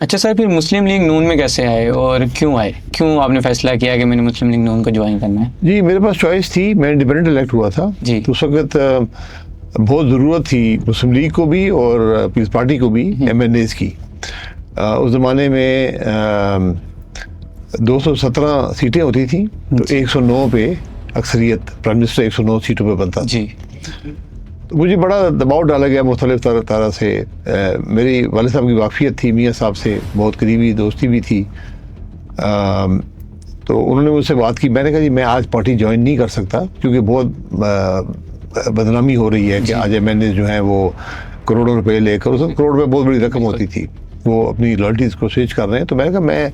अच्छा सर, फिर मुस्लिम लीग नून में कैसे आए और क्यों आए? क्यों आपने फैसला किया कि मैंने मुस्लिम लीग नून को ज्वाइन करना है? जी, मेरे पास चॉइस थी। मैं इंडिपेंडेंट इलेक्ट हुआ था जी। तो उस वक्त बहुत ज़रूरत थी मुस्लिम लीग को भी और पीपल्स पार्टी को भी MNAs की। उस ज़माने में 217 सीटें होती थी तो 109 पे अक्सरियत, प्राइम मिनिस्टर 109 सीटों पे बनता था। जी। तो मुझे बड़ा दबाव डाला गया मुख्तलिफ तरह से। मेरी वालिद साहब की वाक़फ़ियत थी, मियाँ साहब से बहुत करीबी दोस्ती भी थी। तो उन्होंने मुझसे बात की। मैंने कहा जी मैं आज पार्टी ज्वाइन नहीं कर सकता क्योंकि बहुत बदनामी हो रही है कि आज MNA जो हैं वो करोड़ों रुपए लेकर, उस करोड़ रुपए बहुत बड़ी रकम होती थी, वो अपनी लॉयल्टीज़ को स्विच कर रहे हैं। तो मैंने कहा मैं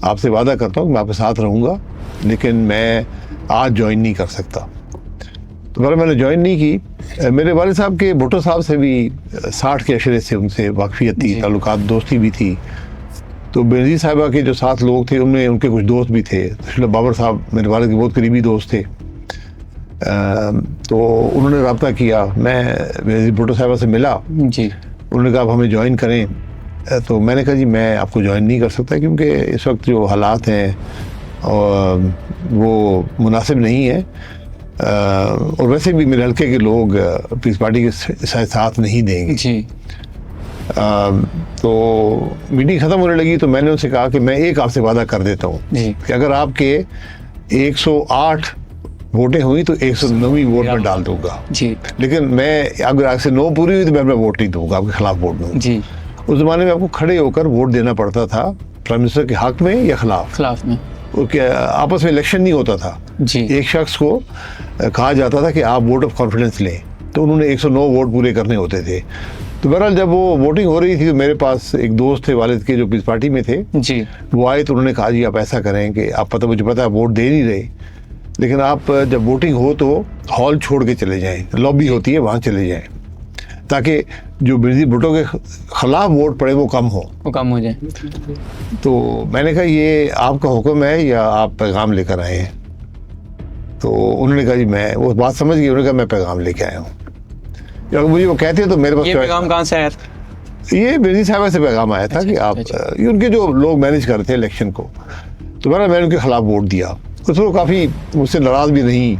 आपसे वादा करता हूँ कि मैं आपके साथ रहूँगा, लेकिन मैं आज ज्वाइन नहीं कर सकता। तो मैंने ज्वाइन नहीं की। मेरे वालिद साहब के भुट्टो साहब से भी 60 के अशरे से उनसे वाक़फ़ियत थी, ताल्लुकात, दोस्ती भी थी। तो बेनज़ीर साहिबा के जो 7 लोग थे उनमें उनके कुछ दोस्त भी थे। तशरीफ़ बाबर साहब मेरे वालिद के बहुत करीबी दोस्त थे। तो उन्होंने रब्ता किया, मैं बेनज़ीर भुट्टो साहिबा से मिला। जी। उन्होंने कहा आप हमें ज्वाइन करें। तो मैंने कहा जी मैं आपको ज्वाइन नहीं कर सकता क्योंकि इस वक्त जो हालात हैं और वो मुनासिब नहीं है। और वैसे भी मेरे हल्के के लोग पीपल्स पार्टी के साथ नहीं देंगे। जी। तो मीटिंग ख़त्म होने लगी तो मैंने उनसे कहा कि मैं एक आपसे वादा कर देता हूँ कि अगर आपके 108 वोटें हुई तो 109वीं वोट में डाल दूंगा। जी। लेकिन मैं अगर आपसे 9 पूरी हुई तो मैं अपना वोट नहीं दूंगा, आपके खिलाफ वोट दूंगा। जी। उस ज़माने में आपको खड़े होकर वोट देना पड़ता था प्राइम मिनिस्टर के हक में या खिलाफ में। आपस में इलेक्शन नहीं होता था। जी। एक शख्स को कहा जाता था कि आप वोट ऑफ कॉन्फिडेंस लें, तो उन्होंने 109 वोट पूरे करने होते थे। तो बहरहाल जब वो वोटिंग हो रही थी तो मेरे पास एक दोस्त थे वालिद के जो पीपल्स पार्टी में थे। जी। वो आए तो उन्होंने कहा जी आप ऐसा करें कि आप मुझे पता है वोट दे नहीं रहे, लेकिन आप जब वोटिंग हो तो हॉल छोड़ के चले जाएं, लॉबी होती है वहाँ चले जाएं, ताकि जो बेनज़ीर भुट्टो के खिलाफ वोट पड़े वो कम हो जाए। तो मैंने कहा ये आपका हुक्म है या आप पैगाम लेकर आए हैं? तो उन्होंने कहा जी मैं, वो बात समझ गई, उन्होंने कहा मैं पैगाम लेके आया हूँ। अगर मुझे वो कहते तो मेरे पास ये पैगाम कहाँ से आया था? ये बेनज़ीर साहिबा से पैगाम आया था कि आप ये उनके जो लोग मैनेज कर रहे थे इलेक्शन को। तो मैंने उनके खिलाफ वोट दिया। तो काफ़ी मुझसे नाराज़ भी नहीं।